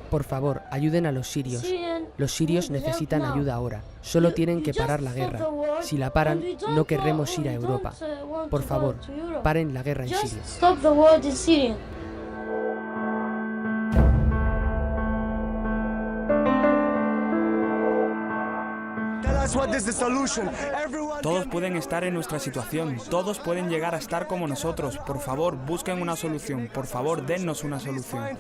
Por favor, ayuden a los sirios. Los sirios necesitan ayuda ahora. Solo tienen que parar la guerra. Si la paran, no querremos ir a Europa. Por favor, paren la guerra en Siria. Todos pueden estar en nuestra situación, todos pueden llegar a estar como nosotros. Por favor, busquen una solución. Por favor, dennos una solución.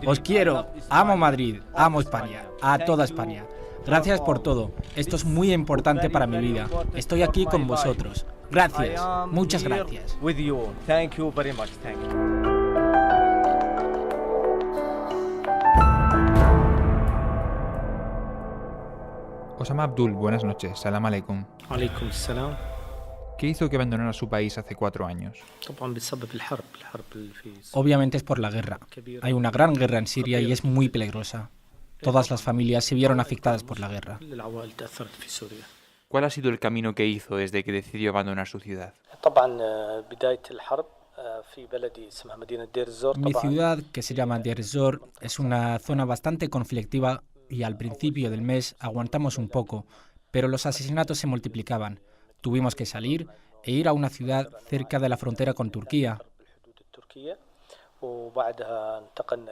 Os quiero, amo Madrid, amo España, a toda España. Gracias por todo, esto es muy importante para mi vida. Estoy aquí con vosotros. Gracias, muchas gracias. Osama Abdul, buenas noches, salam aleikum. Aleikum salam. ¿Qué hizo que abandonara su país hace 4 años? Obviamente es por la guerra. Hay una gran guerra en Siria y es muy peligrosa. Todas las familias se vieron afectadas por la guerra. ¿Cuál ha sido el camino que hizo desde que decidió abandonar su ciudad? Mi ciudad, que se llama Deir ez-Zor, es una zona bastante conflictiva y al principio del mes aguantamos un poco, pero los asesinatos se multiplicaban. Tuvimos que salir e ir a una ciudad cerca de la frontera con Turquía.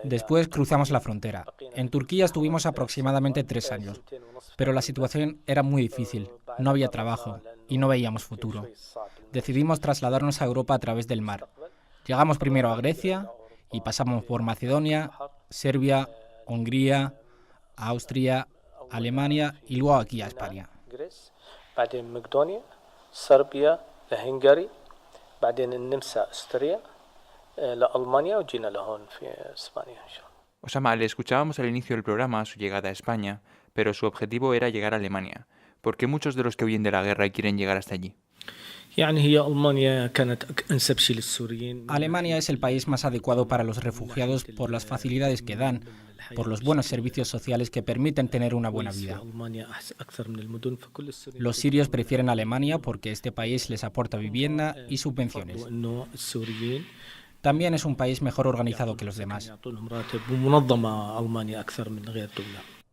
Después cruzamos la frontera. En Turquía estuvimos aproximadamente 3 años, pero la situación era muy difícil, no había trabajo y no veíamos futuro. Decidimos trasladarnos a Europa a través del mar. Llegamos primero a Grecia y pasamos por Macedonia, Serbia, Hungría, Austria, Alemania y luego aquí a España. صربيا لهنغاري بعدين النمسا استريا لألمانيا وجينا لهون في اسبانيا ان شاء الله. Osama, le escuchábamos al inicio del programa su llegada a España, pero su objetivo era llegar a Alemania. ¿Por qué muchos de los que huyen de la guerra quieren llegar hasta allí? Alemania es el país más adecuado para los refugiados por las facilidades que dan, por los buenos servicios sociales que permiten tener una buena vida. Los sirios prefieren Alemania porque este país les aporta vivienda y subvenciones. También es un país mejor organizado que los demás.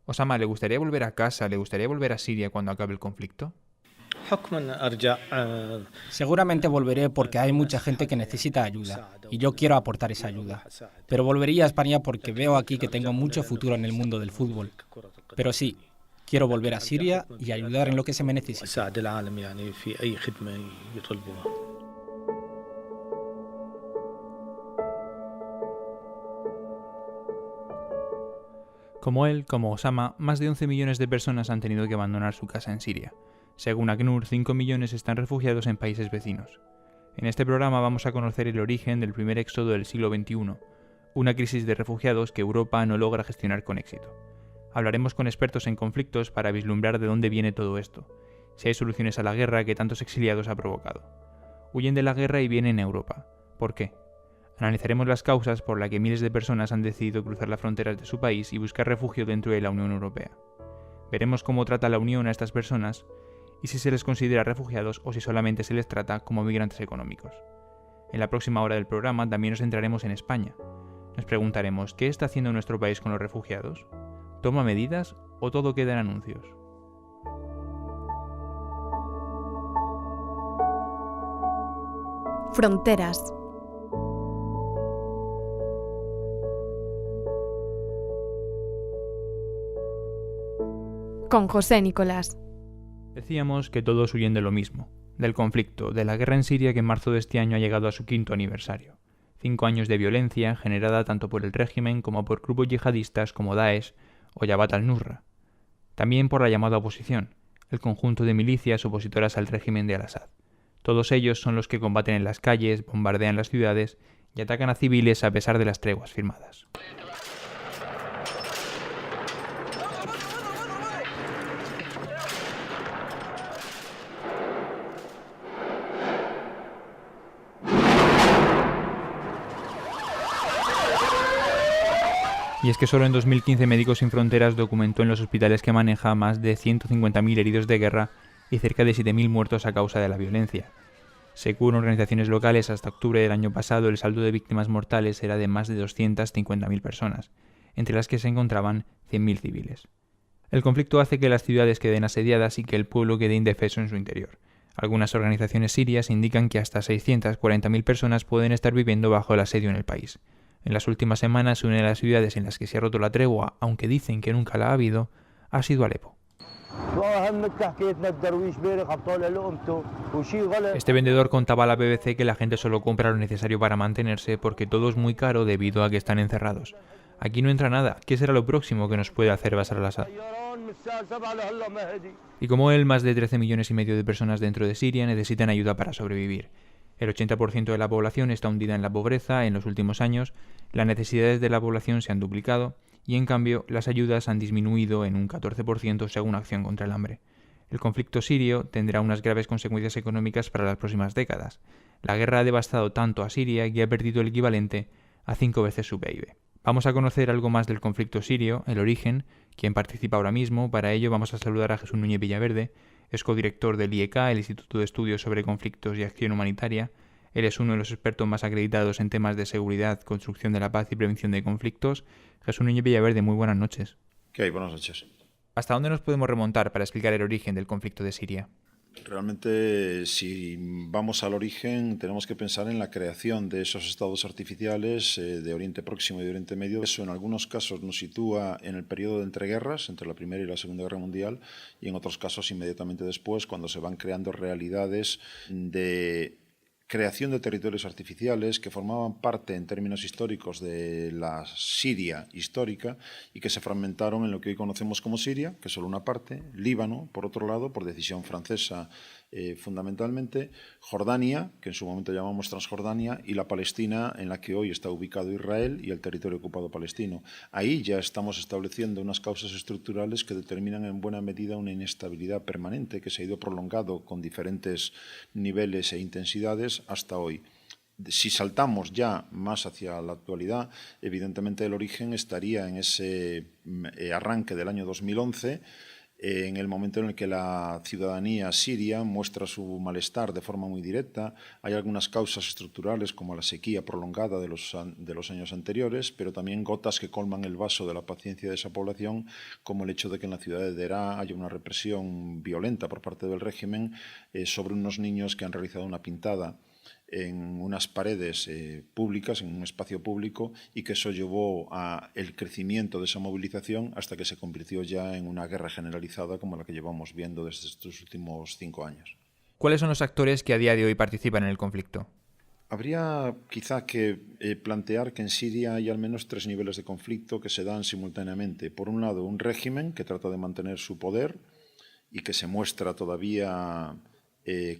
Osama, ¿le gustaría volver a casa? ¿Le gustaría volver a Siria cuando acabe el conflicto? Seguramente volveré porque hay mucha gente que necesita ayuda y yo quiero aportar esa ayuda. Pero volvería a España porque veo aquí que tengo mucho futuro en el mundo del fútbol. Pero sí, quiero volver a Siria y ayudar en lo que se me necesite. Como él, como Osama, más de 11 millones de personas han tenido que abandonar su casa en Siria. Según ACNUR, 5 millones están refugiados en países vecinos. En este programa vamos a conocer el origen del primer éxodo del siglo XXI, una crisis de refugiados que Europa no logra gestionar con éxito. Hablaremos con expertos en conflictos para vislumbrar de dónde viene todo esto, si hay soluciones a la guerra que tantos exiliados ha provocado. Huyen de la guerra y vienen a Europa. ¿Por qué? Analizaremos las causas por las que miles de personas han decidido cruzar las fronteras de su país y buscar refugio dentro de la Unión Europea. Veremos cómo trata la Unión a estas personas y si se les considera refugiados o si solamente se les trata como migrantes económicos. En la próxima hora del programa también nos centraremos en España. Nos preguntaremos ¿qué está haciendo nuestro país con los refugiados? ¿Toma medidas o todo queda en anuncios? Fronteras. Con José Nicolás. Decíamos que todos huyen de lo mismo, del conflicto, de la guerra en Siria que en marzo de este año ha llegado a su 5º aniversario. 5 años de violencia generada tanto por el régimen como por grupos yihadistas como Daesh o Jabhat al-Nusra. También por la llamada oposición, el conjunto de milicias opositoras al régimen de Al-Assad. Todos ellos son los que combaten en las calles, bombardean las ciudades y atacan a civiles a pesar de las treguas firmadas. Y es que solo en 2015 Médicos Sin Fronteras documentó en los hospitales que maneja más de 150.000 heridos de guerra y cerca de 7.000 muertos a causa de la violencia. Según organizaciones locales, hasta octubre del año pasado el saldo de víctimas mortales era de más de 250.000 personas, entre las que se encontraban 100.000 civiles. El conflicto hace que las ciudades queden asediadas y que el pueblo quede indefenso en su interior. Algunas organizaciones sirias indican que hasta 640.000 personas pueden estar viviendo bajo el asedio en el país. En las últimas semanas, una de las ciudades en las que se ha roto la tregua, aunque dicen que nunca la ha habido, ha sido Alepo. Este vendedor contaba a la BBC que la gente solo compra lo necesario para mantenerse porque todo es muy caro debido a que están encerrados. Aquí no entra nada. ¿Qué será lo próximo que nos puede hacer Bashar al-Assad? Y como él, más de 13,5 millones de personas dentro de Siria necesitan ayuda para sobrevivir. El 80% de la población está hundida en la pobreza en los últimos años, las necesidades de la población se han duplicado y, en cambio, las ayudas han disminuido en un 14% según Acción contra el Hambre. El conflicto sirio tendrá unas graves consecuencias económicas para las próximas décadas. La guerra ha devastado tanto a Siria que ha perdido el equivalente a 5 veces su PIB. Vamos a conocer algo más del conflicto sirio, el origen, quien participa ahora mismo. Para ello vamos a saludar a Jesús Núñez Villaverde, es codirector del IEK, el Instituto de Estudios sobre Conflictos y Acción Humanitaria. Él es uno de los expertos más acreditados en temas de seguridad, construcción de la paz y prevención de conflictos. Jesús Núñez Villaverde, muy buenas noches. ¿Qué hay? Buenas noches. ¿Hasta dónde nos podemos remontar para explicar el origen del conflicto de Siria? Realmente, si vamos al origen, tenemos que pensar en la creación de esos estados artificiales de Oriente Próximo y de Oriente Medio. Eso en algunos casos nos sitúa en el periodo de entreguerras, entre la Primera y la Segunda Guerra Mundial, y en otros casos inmediatamente después, cuando se van creando realidades de creación de territorios artificiales que formaban parte en términos históricos de la Siria histórica y que se fragmentaron en lo que hoy conocemos como Siria, que es solo una parte, Líbano, por otro lado, por decisión francesa fundamentalmente, Jordania, que en su momento llamamos Transjordania, y la Palestina, en la que hoy está ubicado Israel y el territorio ocupado palestino. Ahí ya estamos estableciendo unas causas estructurales que determinan en buena medida una inestabilidad permanente que se ha ido prolongando con diferentes niveles e intensidades hasta hoy. Si saltamos ya más hacia la actualidad, evidentemente el origen estaría en ese arranque del año 2011, en el momento en el que la ciudadanía siria muestra su malestar de forma muy directa. Hay algunas causas estructurales como la sequía prolongada de los años anteriores, pero también gotas que colman el vaso de la paciencia de esa población, como el hecho de que en la ciudad de Deraa haya una represión violenta por parte del régimen sobre unos niños que han realizado una pintada en unas paredes públicas, en un espacio público, y que eso llevó al crecimiento de esa movilización hasta que se convirtió ya en una guerra generalizada como la que llevamos viendo desde estos últimos 5 años. ¿Cuáles son los actores que a día de hoy participan en el conflicto? Habría quizá que plantear que en Siria hay al menos 3 niveles de conflicto que se dan simultáneamente. Por un lado, un régimen que trata de mantener su poder y que se muestra todavía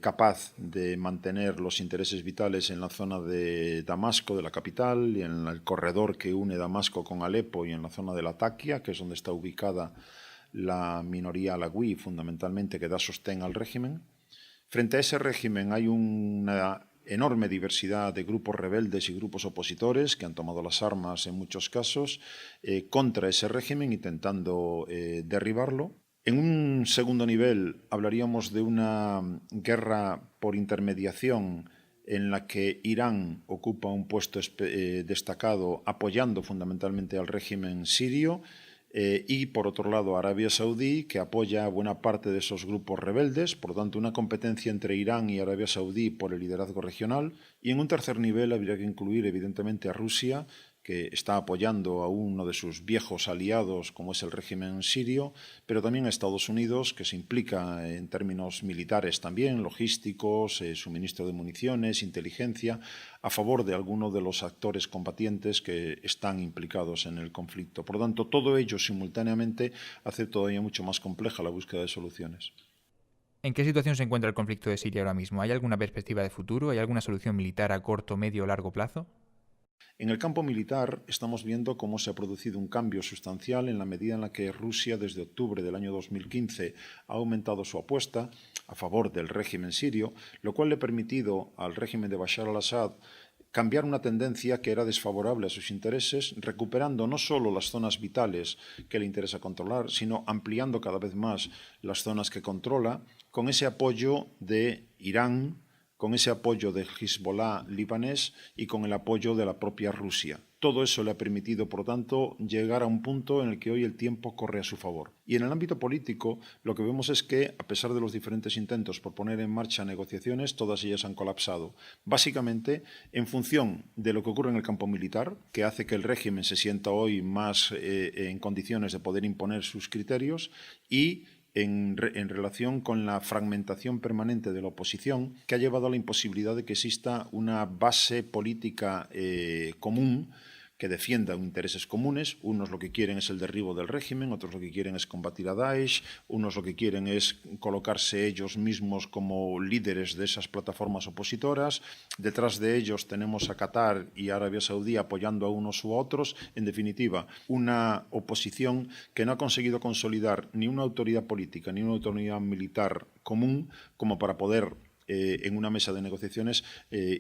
capaz de mantener los intereses vitales en la zona de Damasco, de la capital, y en el corredor que une Damasco con Alepo y en la zona de Latakia, que es donde está ubicada la minoría alawí, fundamentalmente, que da sostén al régimen. Frente a ese régimen hay una enorme diversidad de grupos rebeldes y grupos opositores que han tomado las armas en muchos casos contra ese régimen, intentando derribarlo. En un segundo nivel hablaríamos de una guerra por intermediación en la que Irán ocupa un puesto destacado apoyando fundamentalmente al régimen sirio y por otro lado Arabia Saudí, que apoya a buena parte de esos grupos rebeldes, por lo tanto una competencia entre Irán y Arabia Saudí por el liderazgo regional. Y en un tercer nivel habría que incluir evidentemente a Rusia, que está apoyando a uno de sus viejos aliados, como es el régimen sirio, pero también a Estados Unidos, que se implica en términos militares también, logísticos, suministro de municiones, inteligencia, a favor de algunos de los actores combatientes que están implicados en el conflicto. Por lo tanto, todo ello simultáneamente hace todavía mucho más compleja la búsqueda de soluciones. ¿En qué situación se encuentra el conflicto de Siria ahora mismo? ¿Hay alguna perspectiva de futuro? ¿Hay alguna solución militar a corto, medio o largo plazo? En el campo militar estamos viendo cómo se ha producido un cambio sustancial en la medida en la que Rusia desde octubre del año 2015 ha aumentado su apuesta a favor del régimen sirio, lo cual le ha permitido al régimen de Bashar al-Assad cambiar una tendencia que era desfavorable a sus intereses, recuperando no solo las zonas vitales que le interesa controlar, sino ampliando cada vez más las zonas que controla, con ese apoyo de Irán, con ese apoyo del Hezbollah libanés y con el apoyo de la propia Rusia. Todo eso le ha permitido, por lo tanto, llegar a un punto en el que hoy el tiempo corre a su favor. Y en el ámbito político, lo que vemos es que, a pesar de los diferentes intentos por poner en marcha negociaciones, todas ellas han colapsado. Básicamente, en función de lo que ocurre en el campo militar, que hace que el régimen se sienta hoy más en condiciones de poder imponer sus criterios, y en relación con la fragmentación permanente de la oposición, que ha llevado a la imposibilidad de que exista una base política común que defiendan intereses comunes. Unos lo que quieren es el derribo del régimen, otros lo que quieren es combatir a Daesh, unos lo que quieren es colocarse ellos mismos como líderes de esas plataformas opositoras. Detrás de ellos tenemos a Qatar y Arabia Saudí apoyando a unos u otros. En definitiva, una oposición que no ha conseguido consolidar ni una autoridad política ni una autoridad militar común como para poder en una mesa de negociaciones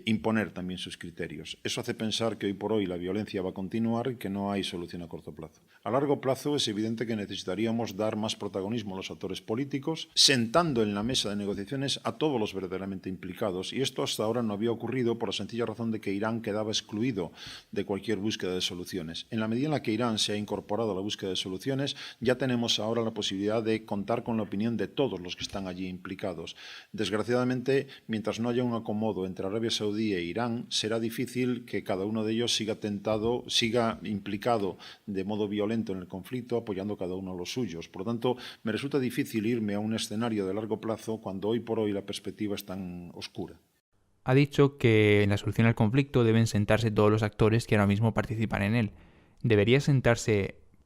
imponer también sus criterios. Eso hace pensar que hoy por hoy la violencia va a continuar y que no hay solución a corto plazo. A largo plazo es evidente que necesitaríamos dar más protagonismo a los actores políticos, sentando en la mesa de negociaciones a todos los verdaderamente implicados, y esto hasta ahora no había ocurrido por la sencilla razón de que Irán quedaba excluido de cualquier búsqueda de soluciones. En la medida en la que Irán se ha incorporado a la búsqueda de soluciones, ya tenemos ahora la posibilidad de contar con la opinión de todos los que están allí implicados. Desgraciadamente, mientras no haya un acomodo entre Arabia Saudí e Irán, será difícil que cada uno de ellos siga implicado de modo violento en el conflicto, apoyando cada uno a los suyos. Por lo tanto, me resulta difícil irme a un escenario de largo plazo cuando hoy por hoy la perspectiva es tan oscura. Ha dicho que en la solución al conflicto deben sentarse todos los actores que ahora mismo participan en él. ¿Debería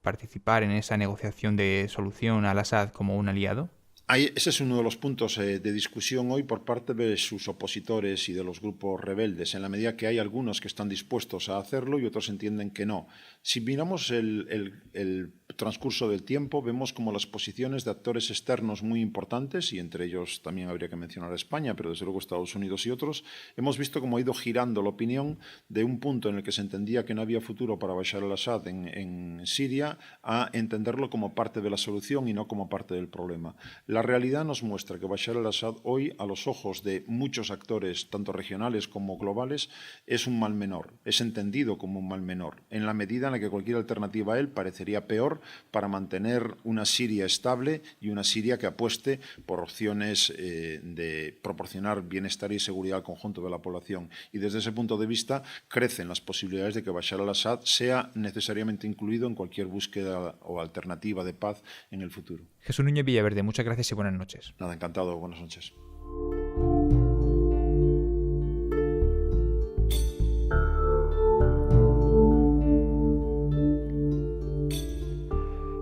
participar en esa negociación de solución al Assad como un aliado? Ese es uno de los puntos de discusión hoy por parte de sus opositores y de los grupos rebeldes, en la medida que hay algunos que están dispuestos a hacerlo y otros entienden que no. Si miramos el transcurso del tiempo, vemos como las posiciones de actores externos muy importantes, y entre ellos también habría que mencionar a España, pero desde luego Estados Unidos y otros, hemos visto cómo ha ido girando la opinión de un punto en el que se entendía que no había futuro para Bashar al-Assad en Siria, a entenderlo como parte de la solución y no como parte del problema. La realidad nos muestra que Bashar al-Assad hoy, a los ojos de muchos actores, tanto regionales como globales, es un mal menor, es entendido como un mal menor, en la medida en la que cualquier alternativa a él parecería peor para mantener una Siria estable y una Siria que apueste por opciones de proporcionar bienestar y seguridad al conjunto de la población. Y desde ese punto de vista crecen las posibilidades de que Bashar al-Assad sea necesariamente incluido en cualquier búsqueda o alternativa de paz en el futuro. Jesús Núñez Villaverde, muchas gracias y buenas noches. Nada, encantado. Buenas noches.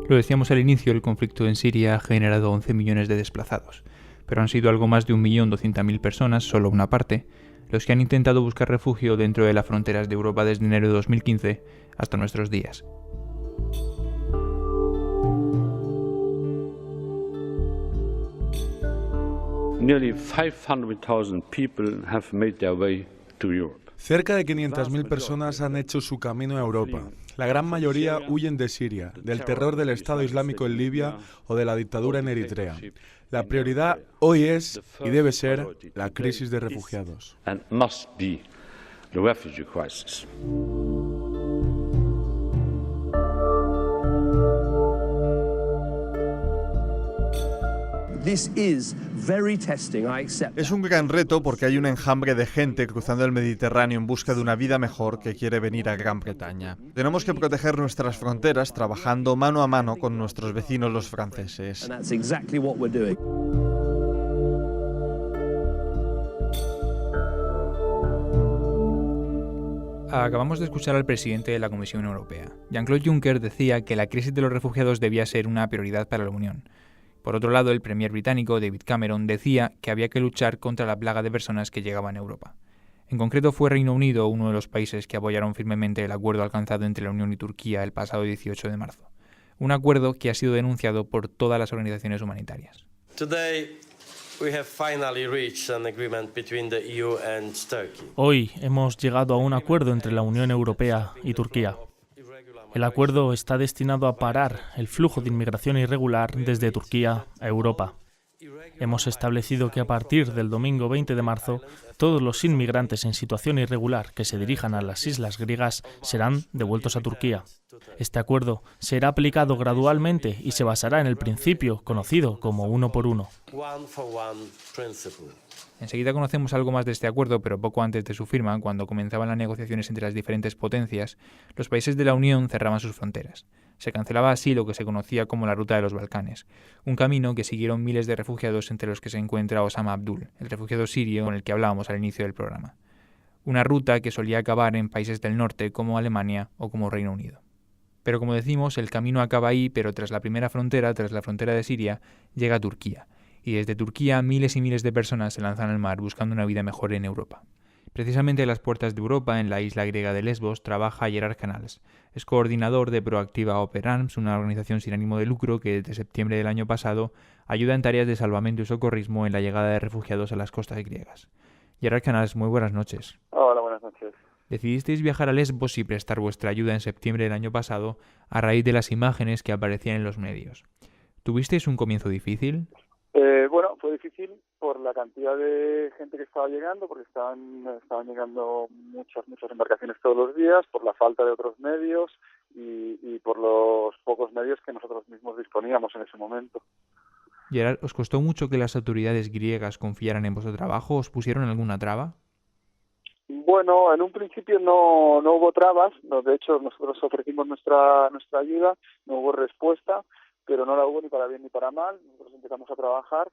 Lo decíamos al inicio, el conflicto en Siria ha generado 11 millones de desplazados, pero han sido algo más de 1.200.000 personas, solo una parte, los que han intentado buscar refugio dentro de las fronteras de Europa desde enero de 2015 hasta nuestros días. Nearly 500,000 people have made their way to Europe. Cerca de 500.000 personas han hecho su camino a Europa. La gran mayoría huyen de Siria, del terror del Estado Islámico en Libia o de la dictadura en Eritrea. La prioridad hoy es y debe ser la crisis de refugiados. Es un gran reto porque hay un enjambre de gente cruzando el Mediterráneo en busca de una vida mejor que quiere venir a Gran Bretaña. Tenemos que proteger nuestras fronteras trabajando mano a mano con nuestros vecinos los franceses. Acabamos de escuchar al presidente de la Comisión Europea. Jean-Claude Juncker decía que la crisis de los refugiados debía ser una prioridad para la Unión. Por otro lado, el premier británico David Cameron decía que había que luchar contra la plaga de personas que llegaban a Europa. En concreto, fue Reino Unido uno de los países que apoyaron firmemente el acuerdo alcanzado entre la Unión y Turquía el pasado 18 de marzo. Un acuerdo que ha sido denunciado por todas las organizaciones humanitarias. Hoy hemos llegado a un acuerdo entre la Unión Europea y Turquía. El acuerdo está destinado a parar el flujo de inmigración irregular desde Turquía a Europa. Hemos establecido que a partir del domingo 20 de marzo, todos los inmigrantes en situación irregular que se dirijan a las islas griegas serán devueltos a Turquía. Este acuerdo será aplicado gradualmente y se basará en el principio conocido como uno por uno. Enseguida conocemos algo más de este acuerdo, pero poco antes de su firma, cuando comenzaban las negociaciones entre las diferentes potencias, los países de la Unión cerraban sus fronteras. Se cancelaba así lo que se conocía como la Ruta de los Balcanes, un camino que siguieron miles de refugiados entre los que se encuentra Osama Abdul, el refugiado sirio con el que hablábamos al inicio del programa. Una ruta que solía acabar en países del norte como Alemania o como Reino Unido. Pero como decimos, el camino acaba ahí, pero tras la primera frontera, tras la frontera de Siria, llega a Turquía. Y desde Turquía miles y miles de personas se lanzan al mar buscando una vida mejor en Europa. Precisamente a las puertas de Europa, en la isla griega de Lesbos, trabaja Gerard Canals. Es coordinador de Proactiva Open Arms, una organización sin ánimo de lucro que desde septiembre del año pasado ayuda en tareas de salvamento y socorrismo en la llegada de refugiados a las costas griegas. Gerard Canals, muy buenas noches. Hola, buenas noches. Decidisteis viajar a Lesbos y prestar vuestra ayuda en septiembre del año pasado a raíz de las imágenes que aparecían en los medios. ¿Tuvisteis un comienzo difícil? Bueno, fue difícil por la cantidad de gente que estaba llegando, porque estaban llegando muchas embarcaciones todos los días, por la falta de otros medios y por los pocos medios que nosotros mismos disponíamos en ese momento. Gerard, ¿os costó mucho que las autoridades griegas confiaran en vuestro trabajo? ¿Os pusieron alguna traba? Bueno, en un principio no hubo trabas. No, de hecho, nosotros ofrecimos nuestra ayuda, no hubo respuesta, pero no la hubo ni para bien ni para mal. Nosotros empezamos a trabajar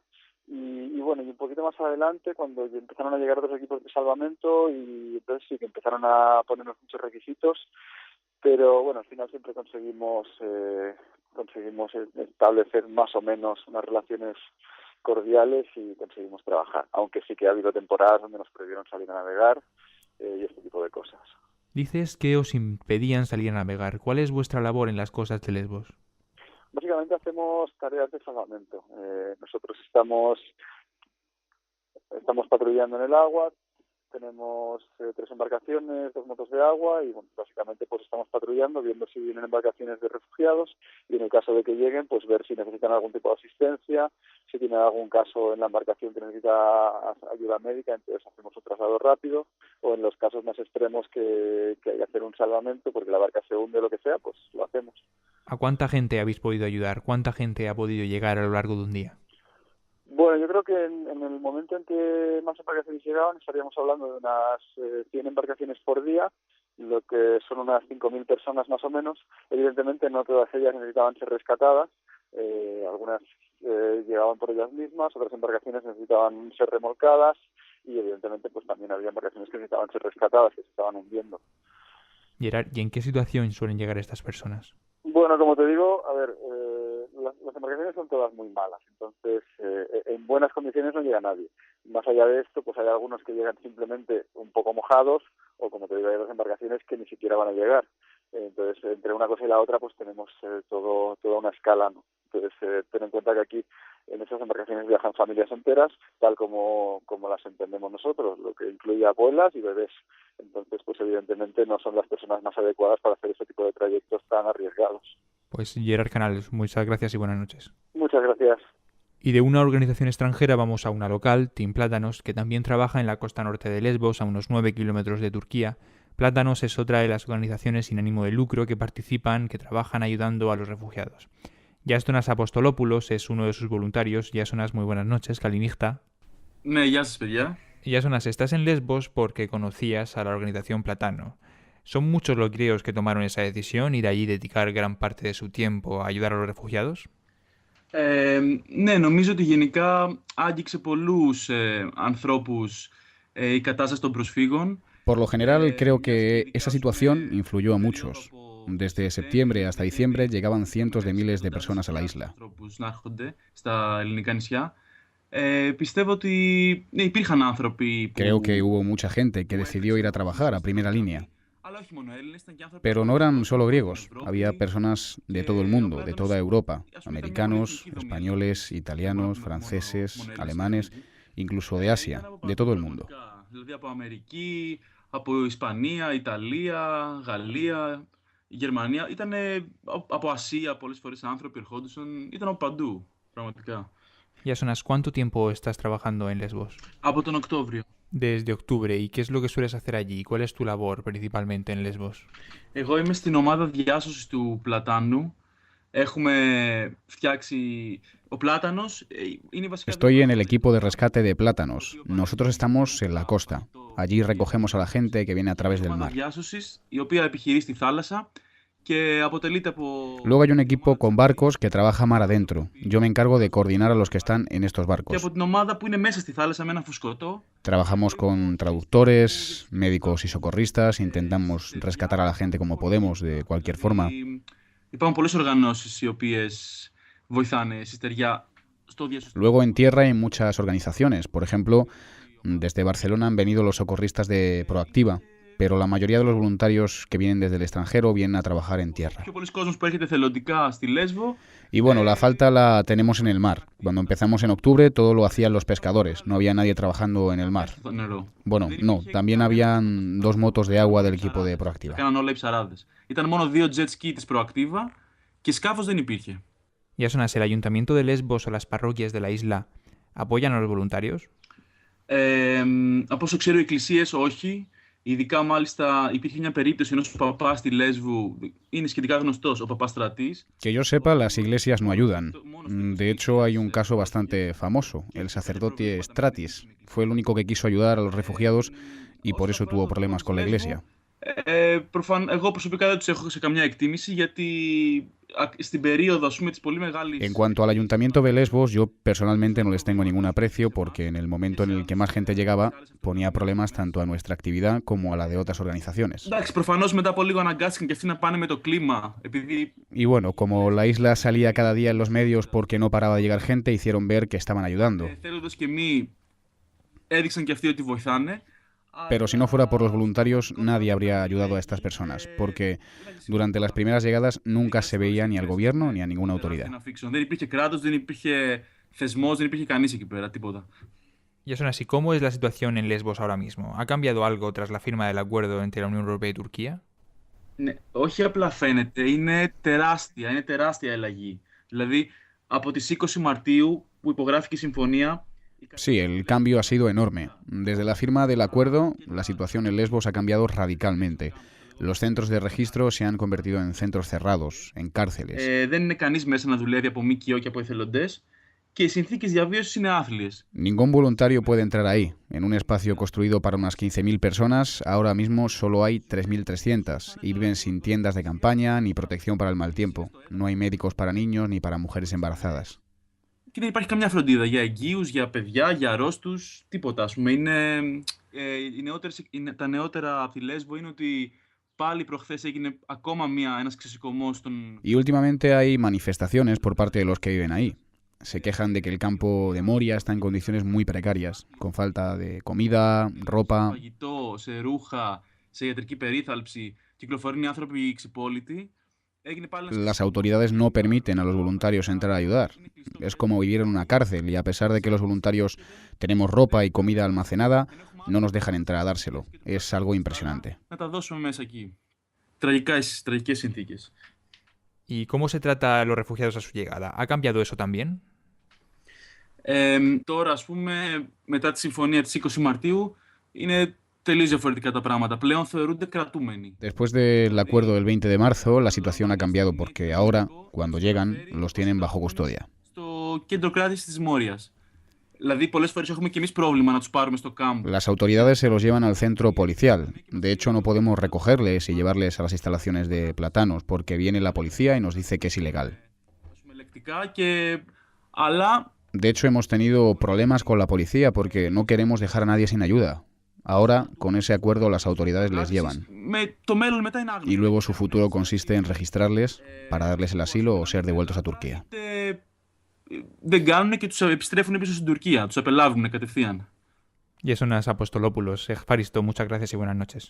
y bueno, y un poquito más adelante, cuando empezaron a llegar otros equipos de salvamento, y entonces sí que empezaron a ponernos muchos requisitos, pero bueno, al final siempre conseguimos establecer más o menos unas relaciones cordiales y conseguimos trabajar, aunque sí que ha habido temporadas donde nos prohibieron salir a navegar y este tipo de cosas. Dices que os impedían salir a navegar. ¿Cuál es vuestra labor en las costas de Lesbos? Básicamente hacemos tareas de salvamento. Nosotros estamos patrullando en el agua, tenemos 3 embarcaciones, 2 motos de agua y bueno, básicamente pues estamos patrullando, viendo si vienen embarcaciones de refugiados y en el caso de que lleguen, pues ver si necesitan algún tipo de asistencia, si tienen algún caso en la embarcación que necesita ayuda médica, entonces hacemos un traslado rápido, o en los casos más extremos que hay que hacer un salvamento porque la barca se hunde o lo que sea, pues lo hacemos. ¿A cuánta gente habéis podido ayudar? ¿Cuánta gente ha podido llegar a lo largo de un día? Bueno, yo creo que en el momento en que más embarcaciones llegaban estaríamos hablando de unas 100 embarcaciones por día, lo que son unas 5.000 personas más o menos. Evidentemente no todas ellas necesitaban ser rescatadas, algunas llegaban por ellas mismas, otras embarcaciones necesitaban ser remolcadas y evidentemente pues también había embarcaciones que necesitaban ser rescatadas, que se estaban hundiendo. Gerard, ¿y en qué situación suelen llegar estas personas? Bueno, como te digo, a ver, las embarcaciones son todas muy malas, entonces en buenas condiciones no llega nadie. Más allá de esto, pues hay algunos que llegan simplemente un poco mojados, o como te digo, hay 2 embarcaciones que ni siquiera van a llegar. Entonces, entre una cosa y la otra, pues tenemos toda una escala, ¿no? Entonces, ten en cuenta que aquí en esas embarcaciones viajan familias enteras, tal como las entendemos nosotros, lo que incluye abuelas y bebés. Entonces, pues evidentemente no son las personas más adecuadas para hacer ese tipo de trayectos tan arriesgados. Pues Gerard Canals, muchas gracias y buenas noches. Muchas gracias. Y de una organización extranjera vamos a una local, Team Plátanos, que también trabaja en la costa norte de Lesbos, a unos 9 kilómetros de Turquía. Plátanos es otra de las organizaciones sin ánimo de lucro que trabajan ayudando a los refugiados. Yasonas Apostolopoulos es uno de sus voluntarios. Yasonas, muy buenas noches. Kalinigta. Yasonas, estás en Lesbos porque conocías a la organización Plátano. ¿Son muchos los griegos que tomaron esa decisión, ir allí y dedicar gran parte de su tiempo a ayudar a los refugiados? Ναι, νομίζω ότι γενικά άγγιξε πολλούς ανθρώπους η κατάσταση των προσφύγων. Por lo general, creo que esa situación influyó a muchos. Desde septiembre hasta diciembre llegaban cientos de miles de personas a la isla. Creo que hubo mucha gente que decidió ir a trabajar a primera línea. Pero no eran solo griegos, había personas de todo el mundo, de toda Europa, americanos, españoles, italianos, franceses, alemanes, incluso de Asia, de todo el mundo. Από Ισπανία, Ιταλία, Γαλλία, Γερμανία. Ήταν από Ασία πολλές φορές άνθρωποι ερχόντουσαν. Ήταν από παντού, πραγματικά. Yasonas, ¿cuánto tiempo estás trabajando en Lesbos? Από τον Οκτώβριο. Desde octubre. ¿Y qué es lo que sueles hacer allí? ¿Cuál es tu labor principalmente en Lesbos? Εγώ είμαι στην ομάδα διάσωσης του Πλατάνου. Έχουμε φτιάξει... Ο πλάτανος είναι βασικά... Estoy en el equipo de rescate de plátanos. Nosotros estamos en la costa. Allí recogemos a la gente que viene a través del mar. Η οποία επιχειρεί στη θάλασσα και αποτελείται από... Luego hay un equipo con barcos que trabaja mar adentro. Yo me encargo de coordinar a los que están en estos barcos. Και από την ομάδα που είναι μέσα στη θάλασσα με ένα φουσκωτό. Trabajamos con traductores, médicos y socorristas. Intentamos rescatar a la gente como podemos, de cualquier forma. Υπάρχουν πολλές οργανώσεις οι οποίες βοηθάνε στη στεριά στο διάσωση. Luego en tierra hay muchas organizaciones. Por ejemplo, desde Barcelona han venido los socorristas de Proactiva, pero la mayoría de los voluntarios que vienen desde el extranjero vienen a trabajar en tierra. Y bueno, la falta la tenemos en el mar. Cuando empezamos en octubre todo lo hacían los pescadores, no había nadie trabajando en el mar. Bueno, no, también habían 2 motos de agua del equipo de Proactiva. Yasonas, ¿el ayuntamiento de Lesbos o las parroquias de la isla apoyan a los voluntarios? Από όσο ξέρω οι εκκλησίες όχι. Ειδικά μάλιστα υπήρχε μια περίπτωση ενός παπά στη Λέσβου, είναι σχετικά γνωστός, ο παπάς Στρατής. Que yo sepa, las iglesias no ayudan. De hecho, hay un caso bastante famoso. El sacerdote Stratis fue el único que quiso ayudar a los refugiados y por eso tuvo problemas con la iglesia. Εγώ προσωπικά δεν τους έχω σε καμιά εκτίμηση, γιατί στην περίοδο, ας πούμε, της πολύ μεγάλης... En cuanto al ayuntamiento de Lesbos, yo personalmente no les tengo ningún aprecio porque en el momento en el que más gente llegaba ponía problemas tanto a nuestra actividad como a la de otras organizaciones. Εντάξει, προφανώς μετά από λίγο αναγκάστηκαν και αυτοί να πάνε με το κλίμα, επειδή... Y bueno, como la isla salía cada día en los medios porque no paraba de llegar gente, hicieron ver que estaban ayudando. Θέλοντας και μη έδειξαν και αυτοί ότι βοηθάνε. Pero si no fuera por los voluntarios, nadie habría ayudado a estas personas, porque durante las primeras llegadas nunca se veía ni al gobierno ni a ninguna autoridad. Yasonas, ¿y cómo es la situación en Lesbos ahora mismo? ¿Ha cambiado algo tras la firma del acuerdo entre la Unión Europea y Turquía? Ναι, όχι απλά φαίνεται, είναι τεράστια αλλαγή. Δηλαδή, από τις 20 Μαρτίου που υπογράφηκε η συμφωνία. Sí, el cambio ha sido enorme. Desde la firma del acuerdo, la situación en Lesbos ha cambiado radicalmente. Los centros de registro se han convertido en centros cerrados, en cárceles. Δεν είναι κανείς μέσα να δουλεύει από ΜΚΟ και από εθελοντές και οι συνθήκες διαβίωσης είναι άθλιες. Ningún voluntario puede entrar ahí. En un espacio construido para unas 15.000 personas, ahora mismo solo hay 3.300 y viven sin tiendas de campaña ni protección para el mal tiempo. No hay médicos para niños ni para mujeres embarazadas. Και δεν υπάρχει καμιά φροντίδα για εγγύους, για παιδιά, για αρρώστους, τίποτα. Ας πούμε, τα νεότερα από τη Λέσβο είναι ότι πάλι προχθές έγινε ακόμα ένας ξεσηκωμός των... Y últimamente hay manifestaciones por parte de los que viven ahí. Se quejan de que el campo de Moria está en condiciones muy precarias, con falta de comida, ropa... Φαγητό, σε ρούχα, σε ιατρική περίθαλψη, κυκλοφορούν οι άνθρωποι ξυπόλοιτοι. Las autoridades no permiten a los voluntarios entrar a ayudar. Es como vivir en una cárcel y a pesar de que los voluntarios tenemos ropa y comida almacenada, no nos dejan entrar a dárselo. Es algo impresionante. ¿Y cómo se trata a los refugiados a su llegada? ¿Ha cambiado eso también? Τώρα, ας πούμε, μετά τη συμφωνία της 20 Μαρτίου, είναι τελείως διαφορετικά τα πράγματα. Πλέον θεωρούνται κρατούμενοι. Después del acuerdo del 20 de marzo, la situación ha cambiado porque ahora, cuando llegan, los tienen bajo custodia. Στο κέντρο κράτησης της Μόριας. Δηλαδή, πολλές φορές έχουμε και εμείς πρόβλημα να τους πάρουμε στο κάμπο. Las autoridades se los llevan al centro policial. De hecho, no podemos recogerles y llevarles a las instalaciones de Platanos porque viene la policía y nos dice que es ilegal. De hecho, hemos tenido problemas con la policía porque no queremos dejar a nadie sin ayuda. Ahora, con ese acuerdo, las autoridades les llevan. Y luego su futuro consiste en registrarles para darles el asilo o ser devueltos a Turquía. Δεν κάνουν και τους επιστρέφουν πίσω στην Τουρκία, τους απελάβουν κατευθείαν. Yasonas Apostolopoulos, Ευχαριστώ, muchas gracias y buenas noches.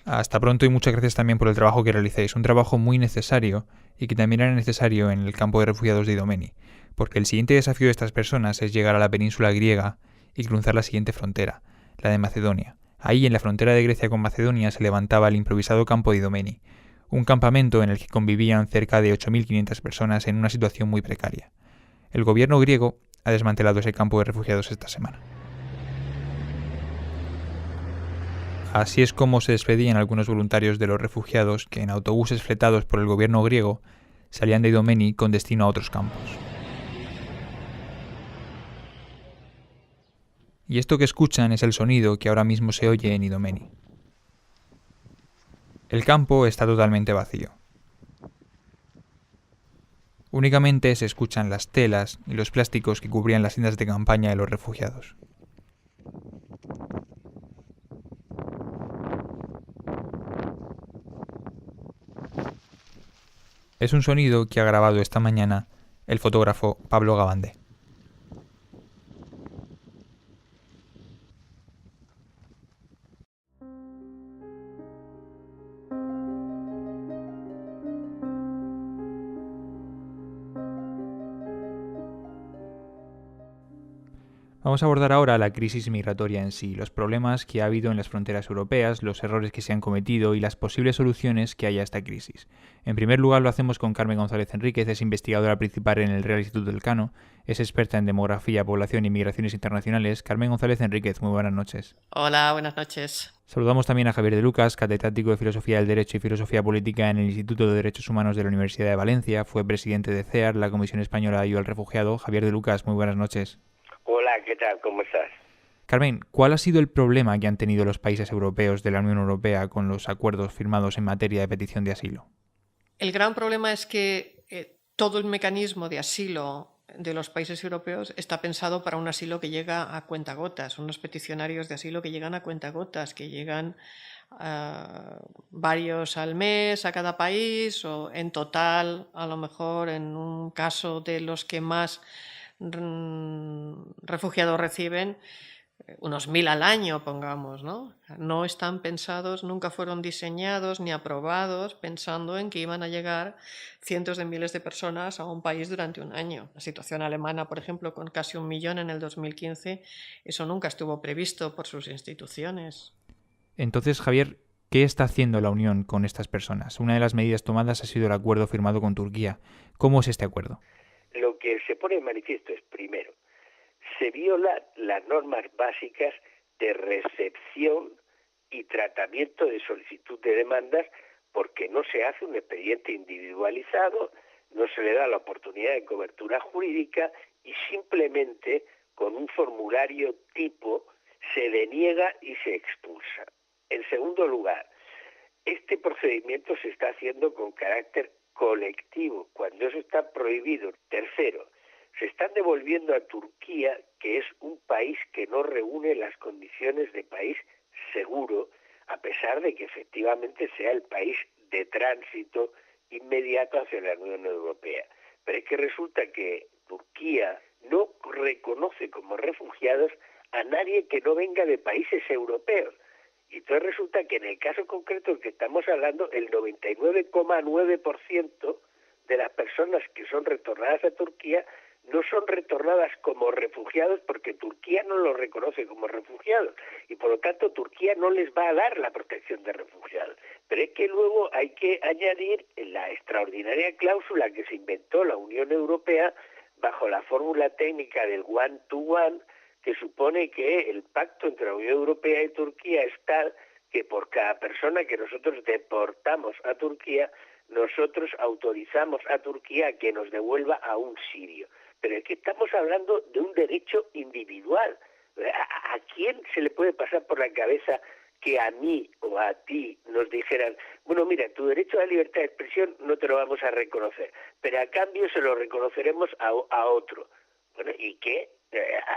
Hasta pronto y muchas gracias también por el trabajo que realicéis, un trabajo muy necesario y que también era necesario en el campo de refugiados de Idomeni, porque el siguiente desafío de estas personas es llegar a la península griega y cruzar la siguiente frontera, la de Macedonia. Ahí, en la frontera de Grecia con Macedonia, se levantaba el improvisado campo de Idomeni, un campamento en el que convivían cerca de 8.500 personas en una situación muy precaria. El gobierno griego ha desmantelado ese campo de refugiados esta semana. Así es como se despedían algunos voluntarios de los refugiados que en autobuses fletados por el gobierno griego salían de Idomeni con destino a otros campos. Y esto que escuchan es el sonido que ahora mismo se oye en Idomeni. El campo está totalmente vacío. Únicamente se escuchan las telas y los plásticos que cubrían las tiendas de campaña de los refugiados. Es un sonido que ha grabado esta mañana el fotógrafo Pablo Gabandé. Vamos a abordar ahora la crisis migratoria en sí, los problemas que ha habido en las fronteras europeas, los errores que se han cometido y las posibles soluciones que hay a esta crisis. En primer lugar lo hacemos con Carmen González Enríquez, es investigadora principal en el Real Instituto Elcano, es experta en demografía, población y migraciones internacionales. Carmen González Enríquez, muy buenas noches. Hola, buenas noches. Saludamos también a Javier de Lucas, catedrático de Filosofía del Derecho y Filosofía Política en el Instituto de Derechos Humanos de la Universidad de Valencia, fue presidente de CEAR, la Comisión Española de Ayuda al Refugiado. Javier de Lucas, muy buenas noches. Hola, ¿qué tal? ¿Cómo estás? Carmen, ¿cuál ha sido el problema que han tenido los países europeos de la Unión Europea con los acuerdos firmados en materia de petición de asilo? El gran problema es que todo el mecanismo de asilo de los países europeos está pensado para un asilo que llega a cuentagotas, unos peticionarios de asilo que llegan a cuentagotas, que llegan varios al mes a cada país, o en total, a lo mejor en un caso de los que más refugiados reciben, unos 1.000 al año, pongamos, ¿no? No están pensados, nunca fueron diseñados ni aprobados pensando en que iban a llegar cientos de miles de personas a un país durante un año. La situación alemana, por ejemplo, con casi 1 millón en el 2015, eso nunca estuvo previsto por sus instituciones. Entonces, Javier, ¿qué está haciendo la Unión con estas personas? Una de las medidas tomadas ha sido el acuerdo firmado con Turquía. ¿Cómo es este acuerdo? Lo que se pone en manifiesto es, primero, se violan las normas básicas de recepción y tratamiento de solicitud de demandas porque no se hace un expediente individualizado, no se le da la oportunidad de cobertura jurídica y simplemente con un formulario tipo se deniega y se expulsa. En segundo lugar, este procedimiento se está haciendo con carácter colectivo, cuando eso está prohibido. Tercero, se están devolviendo a Turquía, que es un país que no reúne las condiciones de país seguro, a pesar de que efectivamente sea el país de tránsito inmediato hacia la Unión Europea. Pero es que resulta que Turquía no reconoce como refugiados a nadie que no venga de países europeos. Y entonces resulta que en el caso concreto del que estamos hablando, el 99,9% de las personas que son retornadas a Turquía no son retornadas como refugiados porque Turquía no los reconoce como refugiados y por lo tanto Turquía no les va a dar la protección de refugiados. Pero es que luego hay que añadir la extraordinaria cláusula que se inventó la Unión Europea bajo la fórmula técnica del one-to-one, que supone que el pacto entre la Unión Europea y Turquía es tal que por cada persona que nosotros deportamos a Turquía, nosotros autorizamos a Turquía a que nos devuelva a un sirio. Pero es que estamos hablando de un derecho individual. ¿A quién se le puede pasar por la cabeza que a mí o a ti nos dijeran, bueno, mira, tu derecho a la libertad de expresión no te lo vamos a reconocer, pero a cambio se lo reconoceremos a otro? Bueno, ¿y qué?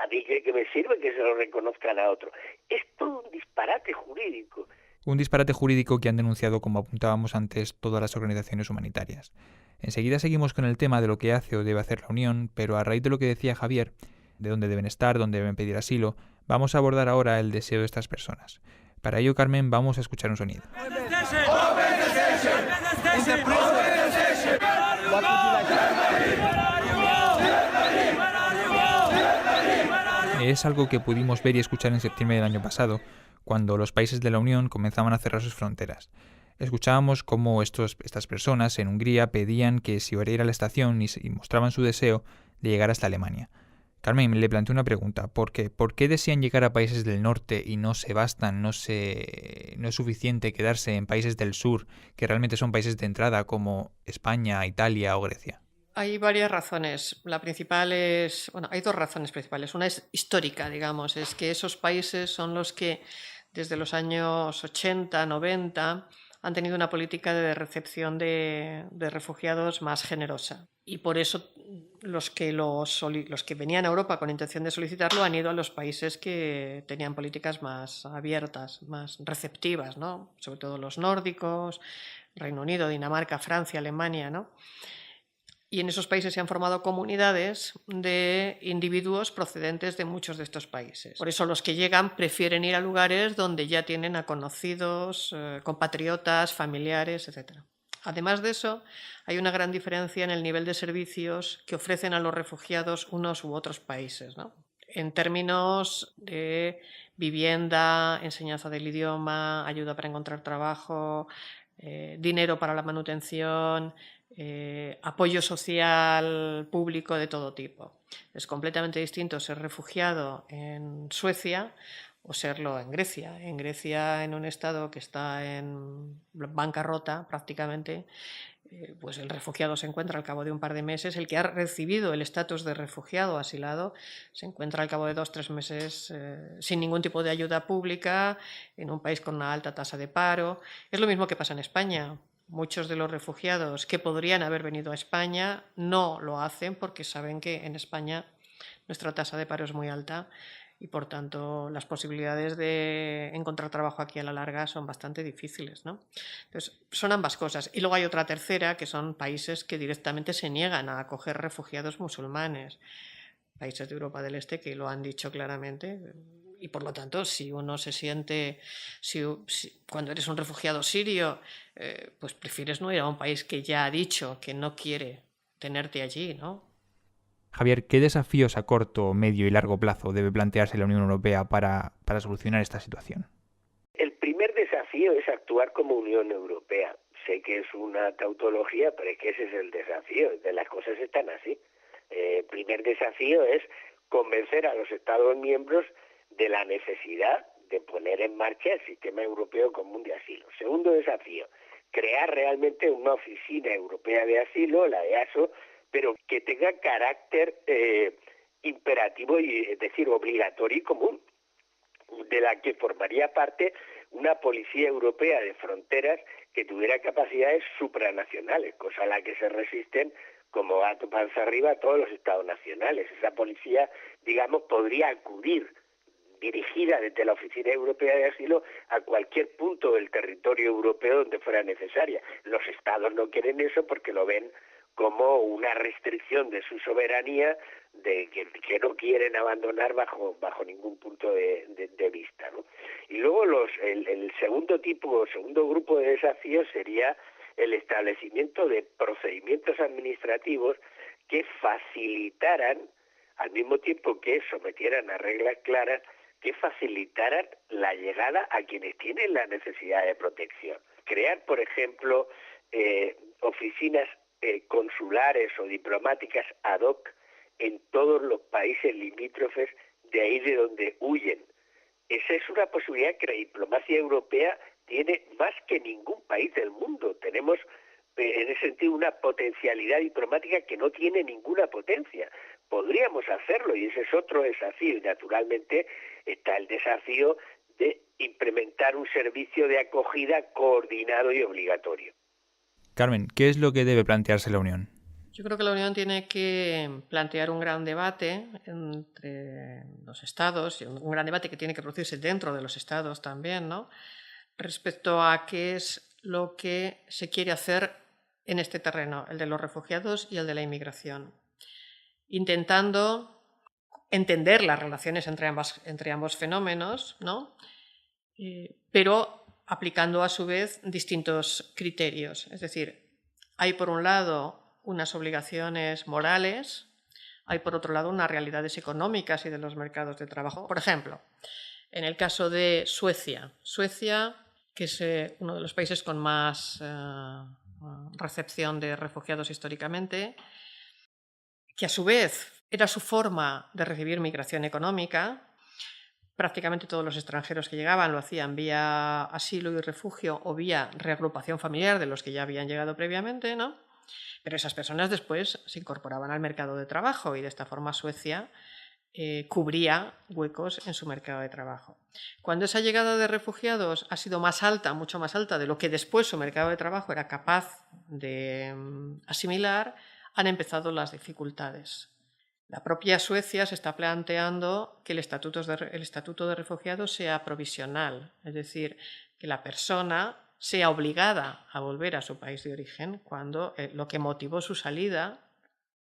¿A mí qué me sirve que se lo reconozcan a otro? Es todo un disparate jurídico. Un disparate jurídico que han denunciado, como apuntábamos antes, todas las organizaciones humanitarias. Enseguida seguimos con el tema de lo que hace o debe hacer la Unión, pero a raíz de lo que decía Javier, de dónde deben estar, dónde deben pedir asilo, vamos a abordar ahora el deseo de estas personas. Para ello, Carmen, vamos a escuchar un sonido. Es algo que pudimos ver y escuchar en septiembre del año pasado, cuando los países de la Unión comenzaban a cerrar sus fronteras. Escuchábamos cómo estas personas en Hungría pedían que se iba a ir a la estación y mostraban su deseo de llegar hasta Alemania. Carmen, le planteé una pregunta. ¿Por qué? ¿Por qué desean llegar a países del norte y no se bastan, no es suficiente quedarse en países del sur, que realmente son países de entrada como España, Italia o Grecia? Hay varias razones. La principal es, hay dos razones principales. Una es histórica, digamos, es que esos países son los que desde los años 80, 90 han tenido una política de recepción de refugiados más generosa. Y por eso los que venían a Europa con intención de solicitarlo han ido a los países que tenían políticas más abiertas, más receptivas, ¿no? Sobre todo los nórdicos, Reino Unido, Dinamarca, Francia, Alemania, ¿no? Y en esos países se han formado comunidades de individuos procedentes de muchos de estos países. Por eso los que llegan prefieren ir a lugares donde ya tienen a conocidos, compatriotas, familiares, etc. Además de eso, hay una gran diferencia en el nivel de servicios que ofrecen a los refugiados unos u otros países, ¿no? En términos de vivienda, enseñanza del idioma, ayuda para encontrar trabajo, dinero para la manutención, apoyo social público de todo tipo. Es completamente distinto ser refugiado en Suecia o serlo en Grecia. En Grecia, en un estado que está en bancarrota prácticamente, pues el refugiado se encuentra al cabo de un par de meses. El que ha recibido el estatus de refugiado asilado se encuentra al cabo de 2 o 3 meses sin ningún tipo de ayuda pública, en un país con una alta tasa de paro. Es lo mismo que pasa en España. Muchos de los refugiados que podrían haber venido a España no lo hacen porque saben que en España nuestra tasa de paro es muy alta y por tanto las posibilidades de encontrar trabajo aquí a la larga son bastante difíciles, ¿no? Entonces, son ambas cosas. Y luego hay otra tercera, que son países que directamente se niegan a acoger refugiados musulmanes. Países de Europa del Este que lo han dicho claramente. Y por lo tanto, si uno se siente, cuando eres un refugiado sirio, pues prefieres no ir a un país que ya ha dicho que no quiere tenerte allí, ¿no? Javier, ¿qué desafíos a corto, medio y largo plazo debe plantearse la Unión Europea para solucionar esta situación? El primer desafío es actuar como Unión Europea. Sé que es una tautología, pero es que ese es el desafío. Las cosas están así. El primer desafío es convencer a los Estados miembros de la necesidad de poner en marcha el sistema europeo común de asilo. Segundo desafío, crear realmente una oficina europea de asilo, la EASO, pero que tenga carácter imperativo, es decir, obligatorio y común, de la que formaría parte una policía europea de fronteras que tuviera capacidades supranacionales, cosa a la que se resisten como gato panza arriba todos los estados nacionales. Esa policía, digamos, podría acudir dirigida desde la Oficina Europea de Asilo a cualquier punto del territorio europeo donde fuera necesaria. Los estados no quieren eso porque lo ven como una restricción de su soberanía que no quieren abandonar bajo ningún punto de vista, ¿no? Y luego el segundo grupo de desafíos sería el establecimiento de procedimientos administrativos que facilitaran, al mismo tiempo que sometieran a reglas claras, que facilitaran la llegada a quienes tienen la necesidad de protección. Crear, por ejemplo, oficinas consulares o diplomáticas ad hoc en todos los países limítrofes de ahí de donde huyen. Esa es una posibilidad que la diplomacia europea tiene más que ningún país del mundo. Tenemos en ese sentido una potencialidad diplomática que no tiene ninguna potencia. Podríamos hacerlo y ese es otro desafío. Y naturalmente está el desafío de implementar un servicio de acogida coordinado y obligatorio. Carmen, ¿qué es lo que debe plantearse la Unión? Yo creo que la Unión tiene que plantear un gran debate entre los Estados, un gran debate que tiene que producirse dentro de los Estados también, ¿no?, respecto a qué es lo que se quiere hacer en este terreno, el de los refugiados y el de la inmigración, intentando entender las relaciones entre ambos fenómenos, ¿no?, pero aplicando a su vez distintos criterios. Es decir, hay por un lado unas obligaciones morales, hay por otro lado unas realidades económicas y de los mercados de trabajo. Por ejemplo, en el caso de Suecia, que es uno de los países con más recepción de refugiados históricamente, que a su vez era su forma de recibir migración económica. Prácticamente todos los extranjeros que llegaban lo hacían vía asilo y refugio o vía reagrupación familiar de los que ya habían llegado previamente, ¿no? Pero esas personas después se incorporaban al mercado de trabajo y de esta forma Suecia cubría huecos en su mercado de trabajo. Cuando esa llegada de refugiados ha sido más alta, mucho más alta de lo que después su mercado de trabajo era capaz de asimilar, han empezado las dificultades. La propia Suecia se está planteando que el estatuto de refugiado sea provisional, es decir, que la persona sea obligada a volver a su país de origen cuando lo que motivó su salida,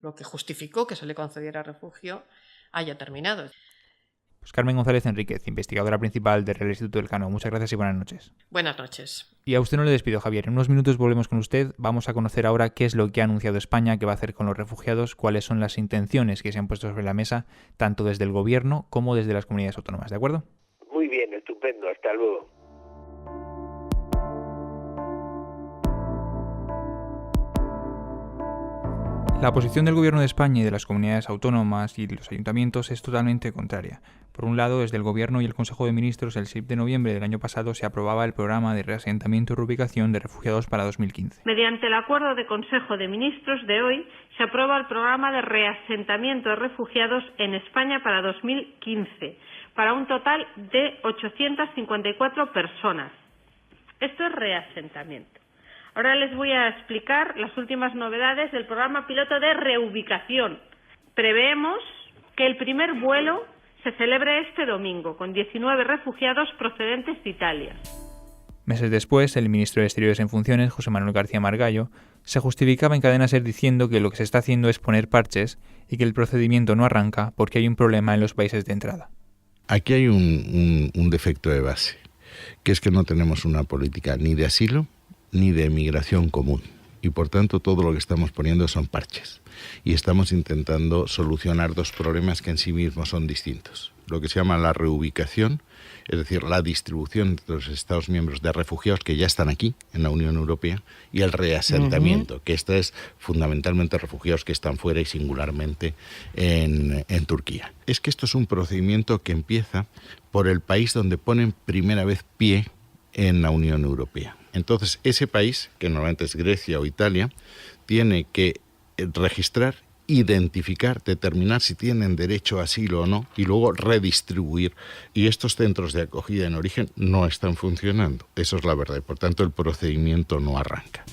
lo que justificó que se le concediera refugio, haya terminado. Pues Carmen González Enríquez, investigadora principal del Real Instituto Elcano. Muchas gracias y buenas noches. Buenas noches. Y a usted no le despido, Javier. En unos minutos volvemos con usted. Vamos a conocer ahora qué es lo que ha anunciado España, qué va a hacer con los refugiados, cuáles son las intenciones que se han puesto sobre la mesa, tanto desde el Gobierno como desde las comunidades autónomas. ¿De acuerdo? Muy bien, estupendo. Hasta luego. La posición del Gobierno de España y de las comunidades autónomas y los ayuntamientos es totalmente contraria. Por un lado, desde el Gobierno y el Consejo de Ministros, el 6 de noviembre del año pasado se aprobaba el programa de reasentamiento y reubicación de refugiados para 2015. Mediante el acuerdo de Consejo de Ministros de hoy, se aprueba el programa de reasentamiento de refugiados en España para 2015, para un total de 854 personas. Esto es reasentamiento. Ahora les voy a explicar las últimas novedades del programa piloto de reubicación. Preveemos que el primer vuelo se celebre este domingo, con 19 refugiados procedentes de Italia. Meses después, el ministro de Exteriores en funciones, José Manuel García Margallo, se justificaba en Cadena SER diciendo que lo que se está haciendo es poner parches y que el procedimiento no arranca porque hay un problema en los países de entrada. Aquí hay un defecto de base, que es que no tenemos una política ni de asilo ni de migración común. Y por tanto todo lo que estamos poniendo son parches. Y estamos intentando solucionar dos problemas que en sí mismos son distintos. Lo que se llama la reubicación, es decir, la distribución entre los Estados miembros de refugiados que ya están aquí, en la Unión Europea, y el reasentamiento, que esto es fundamentalmente refugiados que están fuera y singularmente en Turquía. Es que esto es un procedimiento que empieza por el país donde ponen primera vez pie en la Unión Europea. Entonces, ese país, que normalmente es Grecia o Italia, tiene que registrar, identificar, determinar si tienen derecho a asilo o no, y luego redistribuir. Y estos centros de acogida en origen no están funcionando. Eso es la verdad. Y por tanto, el procedimiento no arranca.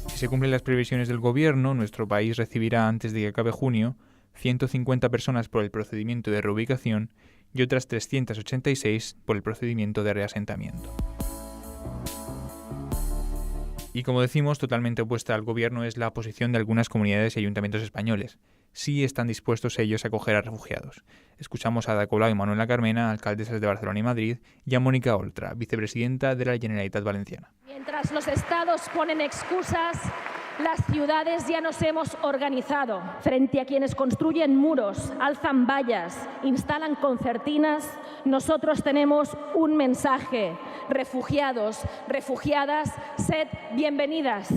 Si se cumplen las previsiones del Gobierno, nuestro país recibirá, antes de que acabe junio, 150 personas por el procedimiento de reubicación y otras 386 por el procedimiento de reasentamiento. Y como decimos, totalmente opuesta al Gobierno es la posición de algunas comunidades y ayuntamientos españoles. Sí están dispuestos ellos a acoger a refugiados. Escuchamos a Ada Colau y Manuela Carmena, alcaldesas de Barcelona y Madrid, y a Mónica Oltra, vicepresidenta de la Generalitat Valenciana. Mientras los estados ponen excusas, las ciudades ya nos hemos organizado. Frente a quienes construyen muros, alzan vallas, instalan concertinas, nosotros tenemos un mensaje. Refugiados, refugiadas, sed bienvenidas.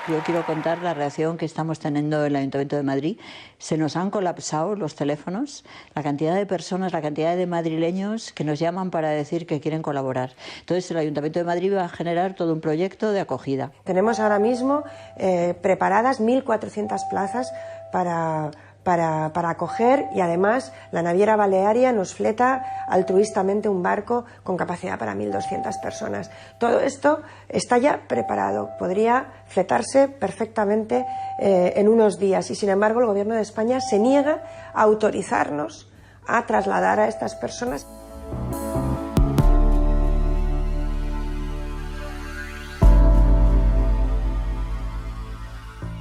Yo quiero contar la reacción que estamos teniendo en el Ayuntamiento de Madrid. Se nos han colapsado los teléfonos, la cantidad de personas, la cantidad de madrileños que nos llaman para decir que quieren colaborar. Entonces el Ayuntamiento de Madrid va a generar todo un proyecto de acogida. Tenemos ahora mismo preparadas 1.400 plazas para acoger, y además la naviera Balearia nos fleta altruistamente un barco con capacidad para 1.200 personas. Todo esto está ya preparado, podría fletarse perfectamente en unos días, y sin embargo el Gobierno de España se niega a autorizarnos a trasladar a estas personas.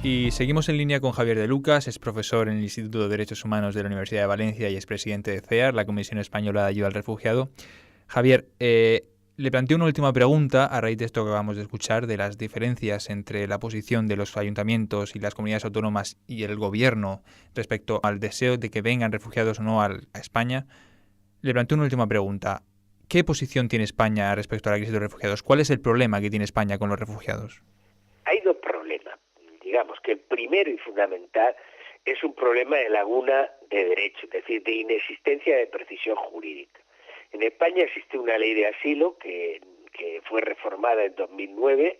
Y seguimos en línea con Javier de Lucas, es profesor en el Instituto de Derechos Humanos de la Universidad de Valencia y es presidente de CEAR, la Comisión Española de Ayuda al Refugiado. Javier, le planteo una última pregunta a raíz de esto que acabamos de escuchar, de las diferencias entre la posición de los ayuntamientos y las comunidades autónomas y el gobierno respecto al deseo de que vengan refugiados o no a España. Le planteo una última pregunta. ¿Qué posición tiene España respecto a la crisis de los refugiados? ¿Cuál es el problema que tiene España con los refugiados? Hay dos problemas. Digamos que el primero y fundamental es un problema de laguna de derecho, es decir, de inexistencia de precisión jurídica. En España existe una ley de asilo que fue reformada en 2009.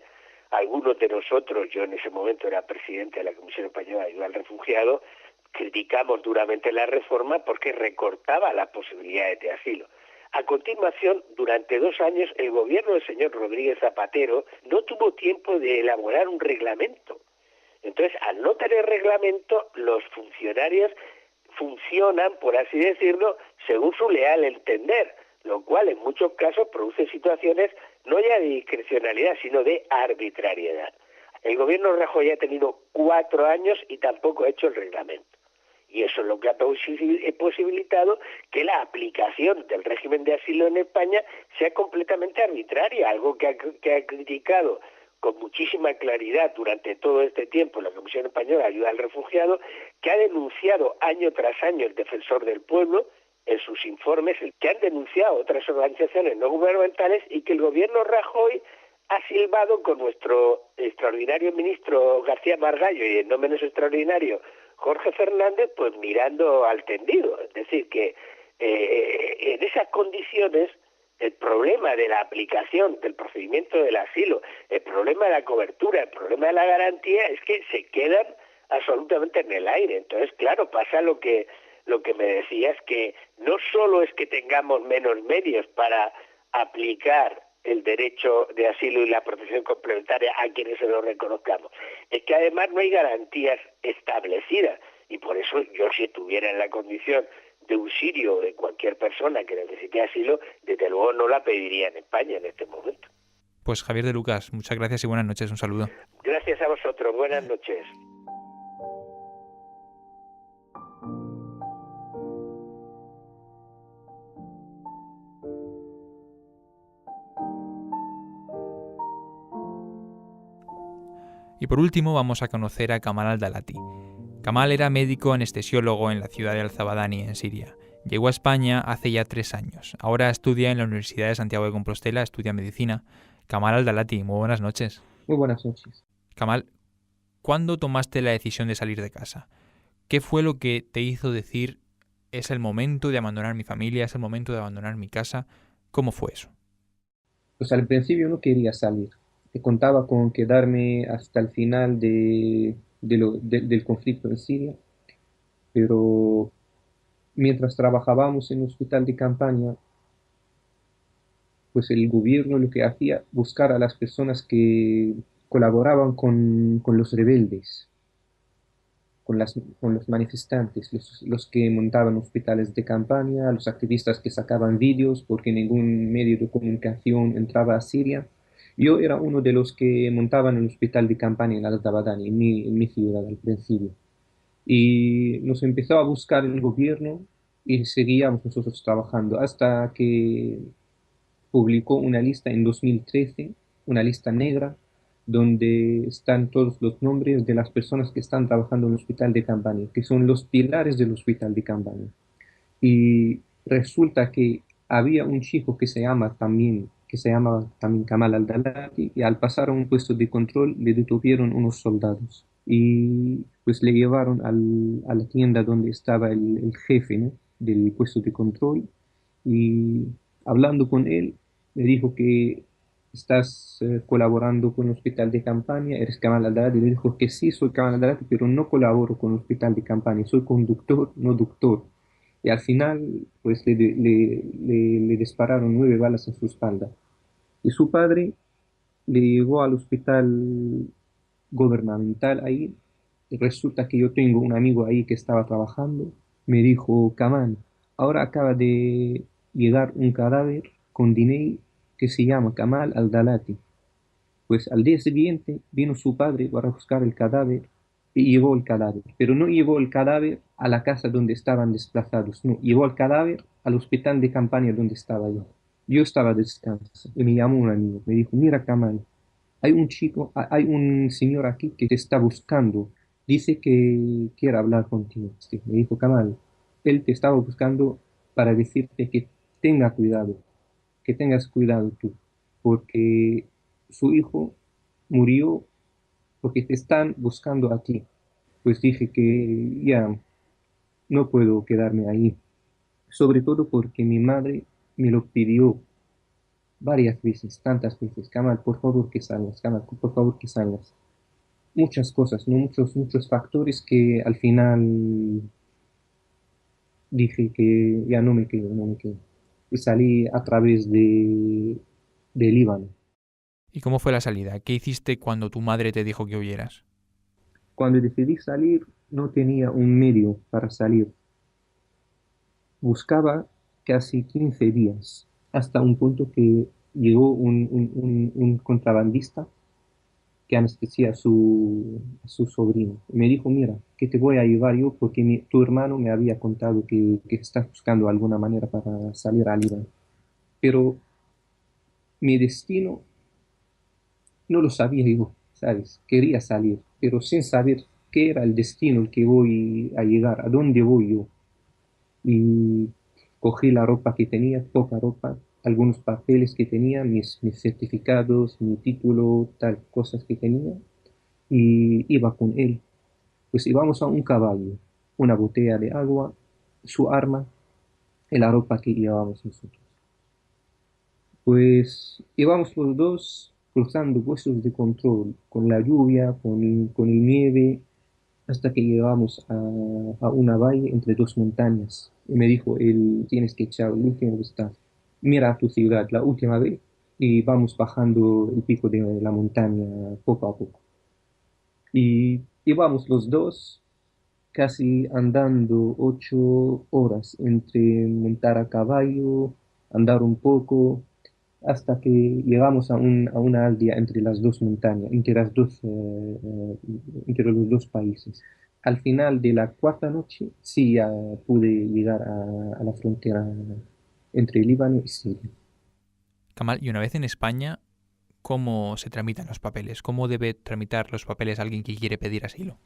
Algunos de nosotros, yo en ese momento era presidente de la Comisión Española de Ayuda al Refugiado, criticamos duramente la reforma porque recortaba las posibilidades de asilo. A continuación, durante 2 años, el gobierno del señor Rodríguez Zapatero no tuvo tiempo de elaborar un reglamento. Entonces, al no tener reglamento, los funcionarios funcionan, por así decirlo, según su leal entender, lo cual en muchos casos produce situaciones no ya de discrecionalidad, sino de arbitrariedad. El gobierno Rajoy ha tenido 4 años y tampoco ha hecho el reglamento. Y eso es lo que ha posibilitado que la aplicación del régimen de asilo en España sea completamente arbitraria, algo que ha criticado con muchísima claridad durante todo este tiempo la Comisión Española de Ayuda al Refugiado, que ha denunciado año tras año el Defensor del Pueblo en sus informes, que han denunciado otras organizaciones no gubernamentales y que el gobierno Rajoy ha silbado con nuestro extraordinario ministro García Margallo y el no menos extraordinario Jorge Fernández, pues mirando al tendido. Es decir, que en esas condiciones el problema de la aplicación del procedimiento del asilo, el problema de la cobertura, el problema de la garantía es que se quedan absolutamente en el aire. Entonces, claro, pasa lo que me decías, que no solo es que tengamos menos medios para aplicar el derecho de asilo y la protección complementaria a quienes se lo reconozcamos, es que además no hay garantías establecidas. Y por eso yo, si estuviera en la condición de un sirio o de cualquier persona que necesite asilo, desde luego no la pediría en España en este momento. Pues Javier de Lucas, muchas gracias y buenas noches. Un saludo. Gracias a vosotros. Buenas noches. Y por último vamos a conocer a Kamal Al-Dalati. Kamal era médico anestesiólogo en la ciudad de Al-Zabadani, en Siria. Llegó a España hace ya 3 años. Ahora estudia en la Universidad de Santiago de Compostela, estudia medicina. Kamal Al-Dalati, muy buenas noches. Muy buenas noches. Kamal, ¿cuándo tomaste la decisión de salir de casa? ¿Qué fue lo que te hizo decir, es el momento de abandonar mi familia, es el momento de abandonar mi casa? ¿Cómo fue eso? Pues al principio no quería salir. Contaba con quedarme hasta el final del conflicto en Siria, pero mientras trabajábamos en un hospital de campaña, pues el gobierno lo que hacía, buscar a las personas que colaboraban con los rebeldes, con los manifestantes, los que montaban hospitales de campaña, los activistas que sacaban vídeos porque ningún medio de comunicación entraba a Siria. Yo era uno de los que montaban el hospital de campaña en Al-Zabadani, en mi ciudad al principio. Y nos empezó a buscar el gobierno y seguíamos nosotros trabajando hasta que publicó una lista en 2013, una lista negra, donde están todos los nombres de las personas que están trabajando en el hospital de campaña, que son los pilares del hospital de campaña. Y resulta que había un chico que se llamaba también Kamal Al-Dalati, y al pasar a un puesto de control le detuvieron unos soldados y pues le llevaron a la tienda donde estaba el jefe, ¿no?, del puesto de control, y hablando con él me dijo que estás colaborando con el hospital de campaña, eres Kamal Al-Dalati. Le dijo que sí, soy Kamal Al-Dalati, pero no colaboro con el hospital de campaña, soy conductor, no doctor. Y al final pues le dispararon 9 balas en su espalda. Y su padre le llevó al hospital gubernamental ahí. Y resulta que yo tengo un amigo ahí que estaba trabajando. Me dijo: Kamal, ahora acaba de llegar un cadáver con DNI que se llama Kamal Al-Dalati. Pues al día siguiente vino su padre para buscar el cadáver y llevó el cadáver, pero no llevó el cadáver a la casa donde estaban desplazados, no, llevó el cadáver al hospital de campaña donde estaba yo. Yo estaba de descanso y me llamó un amigo, me dijo, mira Kamal, hay un señor aquí que te está buscando, dice que quiere hablar contigo. Sí, me dijo, Kamal, él te estaba buscando para decirte que tenga cuidado, que tengas cuidado tú, porque su hijo murió porque te están buscando a ti. Pues dije que ya no puedo quedarme ahí, sobre todo porque mi madre me lo pidió varias veces, tantas veces, Kamal, por favor que salgas, Kamal, por favor que salgas. Muchas cosas, ¿no? Muchos factores que al final dije que ya no me quedo, no me quedo. Y salí a través de Líbano. ¿Y cómo fue la salida? ¿Qué hiciste cuando tu madre te dijo que huyeras? Cuando decidí salir, no tenía un medio para salir. Buscaba casi 15 días, hasta un punto que llegó un contrabandista que anestesia a su sobrino. Y me dijo, mira, que te voy a llevar yo porque tu hermano me había contado que estás buscando alguna manera para salir a Líbano. Pero mi destino no lo sabía yo, ¿sabes? Quería salir, pero sin saber qué era el destino el que voy a llegar, a dónde voy yo. Y cogí la ropa que tenía, poca ropa, algunos papeles que tenía, mis certificados, mi título, tal, cosas que tenía, y iba con él. Pues íbamos a un caballo, una botella de agua, su arma y la ropa que llevábamos nosotros. Pues íbamos los dos cruzando puestos de control, con la lluvia, con el nieve, hasta que llegamos a una valle entre dos montañas. Y me dijo, tienes que echar el último vistazo. Mira tu ciudad la última vez y vamos bajando el pico de la montaña poco a poco. Y íbamos los dos casi andando 8 horas entre montar a caballo, andar un poco, hasta que llegamos a una aldea entre las dos montañas, entre los dos países. Al final de la cuarta noche, sí ya pude llegar a la frontera entre Líbano y Siria. Kamal, y una vez en España, ¿cómo se tramitan los papeles? ¿Cómo debe tramitar los papeles alguien que quiere pedir asilo?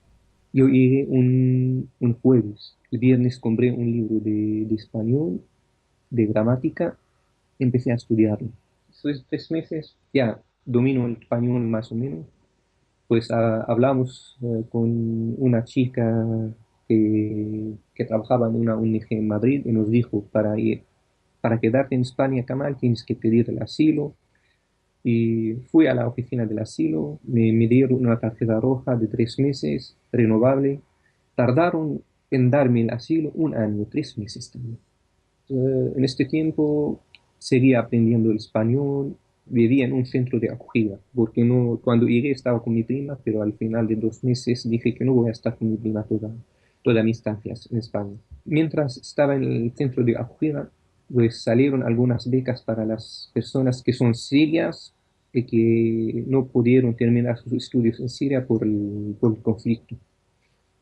Yo llegué un jueves. El viernes compré un libro de español, de gramática, empecé a estudiarlo. Después de 3 meses ya domino el español más o menos. Pues hablamos con una chica que trabajaba en una ONG en Madrid y nos dijo, para quedarte en España, Kamal, tienes que pedir el asilo. Y fui a la oficina del asilo, me dieron una tarjeta roja de 3 meses, renovable. Tardaron en darme el asilo 1 año, 3 meses también. En este tiempo seguía aprendiendo el español, vivía en un centro de acogida, porque no, cuando llegué estaba con mi prima, pero al final de 2 meses dije que no voy a estar con mi prima toda mi estancia en España. Mientras estaba en el centro de acogida, pues salieron algunas becas para las personas que son sirias y que no pudieron terminar sus estudios en Siria por el conflicto.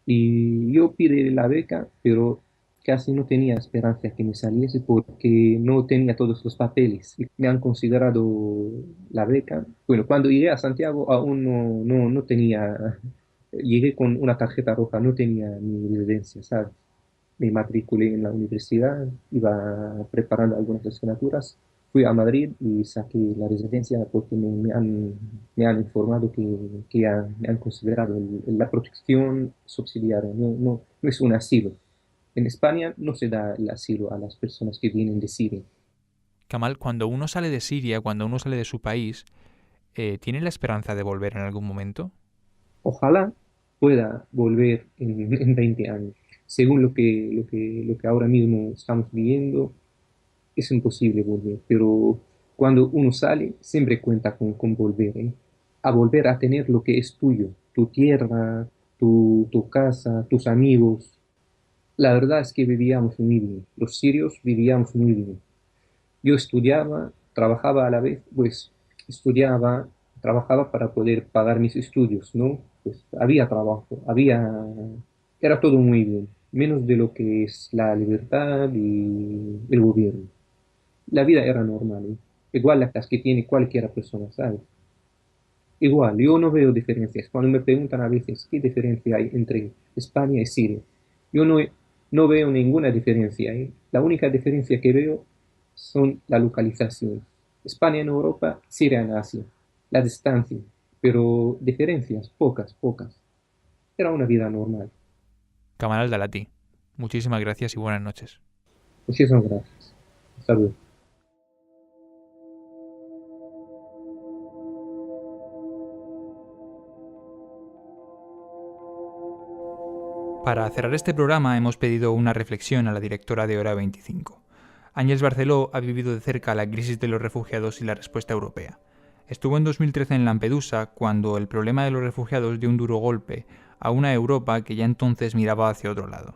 Y yo pedí la beca, pero casi no tenía esperanza que me saliese porque no tenía todos los papeles. Me han considerado la beca. Bueno, cuando llegué a Santiago aún no tenía, llegué con una tarjeta roja, no tenía mi residencia, ¿sabes? Me matriculé en la universidad, iba preparando algunas asignaturas, fui a Madrid y saqué la residencia porque me han informado que ya me han considerado la protección subsidiaria, no es un asilo. En España no se da el asilo a las personas que vienen de Siria. Kamal, cuando uno sale de Siria, cuando uno sale de su país, ¿tiene la esperanza de volver en algún momento? Ojalá pueda volver en 20 años. Según lo que ahora mismo estamos viviendo, es imposible volver. Pero cuando uno sale, siempre cuenta con volver, ¿eh? A volver a tener lo que es tuyo, tu tierra, tu casa, tus amigos. La verdad es que vivíamos muy bien. Los sirios vivíamos muy bien. Yo estudiaba, trabajaba a la vez, pues estudiaba, trabajaba para poder pagar mis estudios, ¿no? pues había trabajo, era todo muy bien, menos de lo que es la libertad y el gobierno. La vida era normal, ¿eh? Igual las que tiene cualquier persona, ¿sabes? Igual, yo no veo diferencias. Cuando me preguntan a veces qué diferencia hay entre España y Siria, yo no veo ninguna diferencia, ¿eh? La única diferencia que veo son la localización. España en Europa, Siria en Asia. La distancia, pero diferencias, pocas. Era una vida normal. Kamal Al-Dalati, muchísimas gracias y buenas noches. Muchísimas gracias. Hasta luego. Para cerrar este programa hemos pedido una reflexión a la directora de Hora 25. Ángels Barceló ha vivido de cerca la crisis de los refugiados y la respuesta europea. Estuvo en 2013 en Lampedusa cuando el problema de los refugiados dio un duro golpe a una Europa que ya entonces miraba hacia otro lado.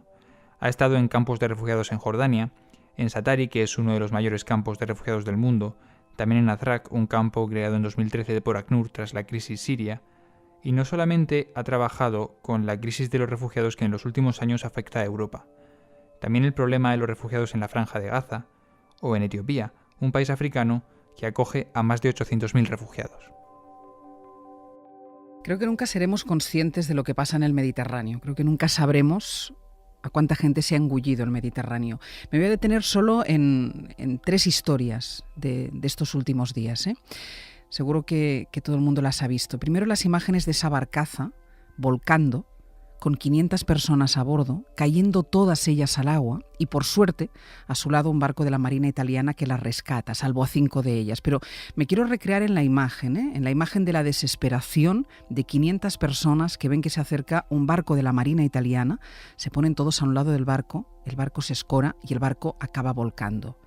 Ha estado en campos de refugiados en Jordania, en Satari, que es uno de los mayores campos de refugiados del mundo, también en Azraq, un campo creado en 2013 por ACNUR tras la crisis siria, y no solamente ha trabajado con la crisis de los refugiados que en los últimos años afecta a Europa, también el problema de los refugiados en la Franja de Gaza o en Etiopía, un país africano que acoge a más de 800.000 refugiados. Creo que nunca seremos conscientes de lo que pasa en el Mediterráneo. Creo que nunca sabremos a cuánta gente se ha engullido el Mediterráneo. Me voy a detener solo en 3 historias de estos últimos días, ¿eh? Seguro que todo el mundo las ha visto. Primero, las imágenes de esa barcaza volcando con 500 personas a bordo, cayendo todas ellas al agua y, por suerte, a su lado un barco de la Marina italiana que las rescata, salvo a 5 de ellas. Pero me quiero recrear en la imagen, en la imagen de la desesperación de 500 personas que ven que se acerca un barco de la Marina italiana, se ponen todos a un lado del barco, el barco se escora y el barco acaba volcando.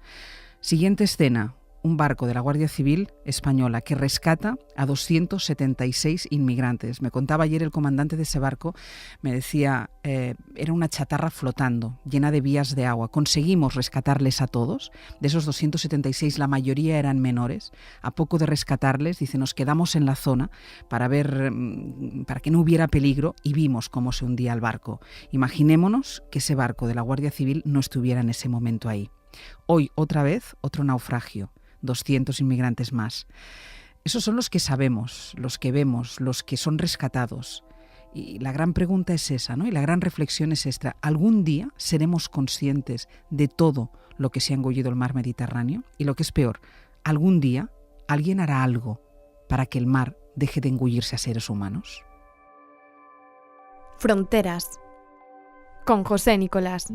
Siguiente escena. Un barco de la Guardia Civil española que rescata a 276 inmigrantes. Me contaba ayer el comandante de ese barco, me decía, era una chatarra flotando, llena de vías de agua. Conseguimos rescatarles a todos. De esos 276, la mayoría eran menores. A poco de rescatarles, dice, nos quedamos en la zona para que no hubiera peligro y vimos cómo se hundía el barco. Imaginémonos que ese barco de la Guardia Civil no estuviera en ese momento ahí. Hoy, otra vez, otro naufragio. 200 inmigrantes más. Esos son los que sabemos, los que vemos, los que son rescatados. Y la gran pregunta es esa, ¿no? Y la gran reflexión es esta. ¿Algún día seremos conscientes de todo lo que se ha engullido el mar Mediterráneo? Y lo que es peor, ¿algún día alguien hará algo para que el mar deje de engullirse a seres humanos? Fronteras, con José Nicolás.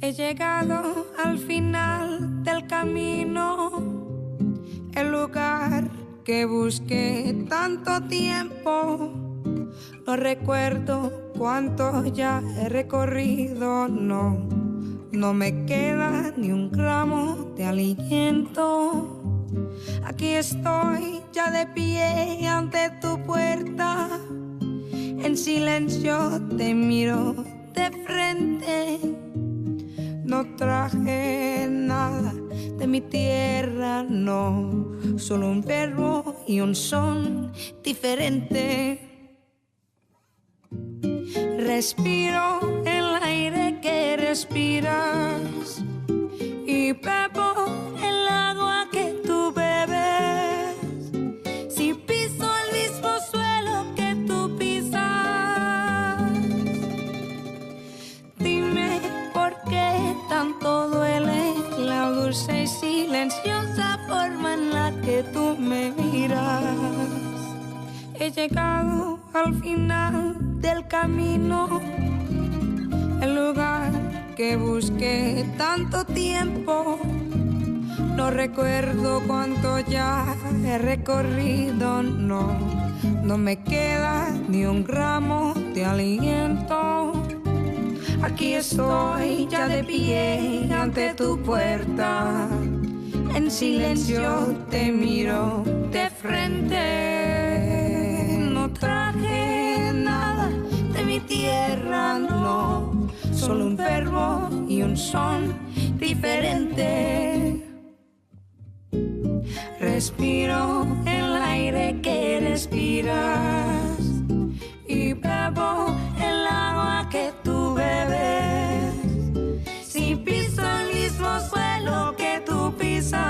He llegado al final del camino, el lugar que busqué tanto tiempo. No recuerdo cuánto ya he recorrido, no me queda ni un gramo de aliento. Aquí estoy ya de pie ante tu puerta, en silencio te miro de frente. No traje nada de mi tierra, no, solo un verbo y un son diferente. Respiro el aire que respiras y bebo el agua que tú bebes. Si piso el mismo suelo que tú pisas, dime por qué tanto duele la dulce y silenciosa forma en la que tú me miras. He llegado al final del camino, el lugar que busqué tanto tiempo. No recuerdo cuánto ya he recorrido, no me queda ni un gramo de aliento. Aquí estoy ya de pie ante tu puerta, en silencio te miro de frente. no, solo un verbo y un son diferente. Respiro el aire que respiras y bebo el agua que tú bebes. Si piso el mismo suelo que tú pisas,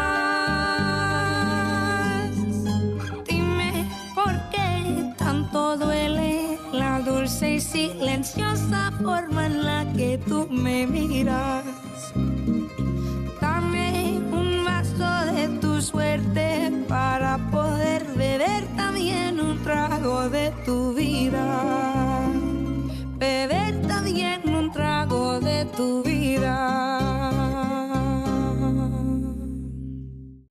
dime por qué tanto duele la dulce y silenciosa forma en la que tú me miras. Dame un vaso de tu suerte para poder beber también un trago de tu vida.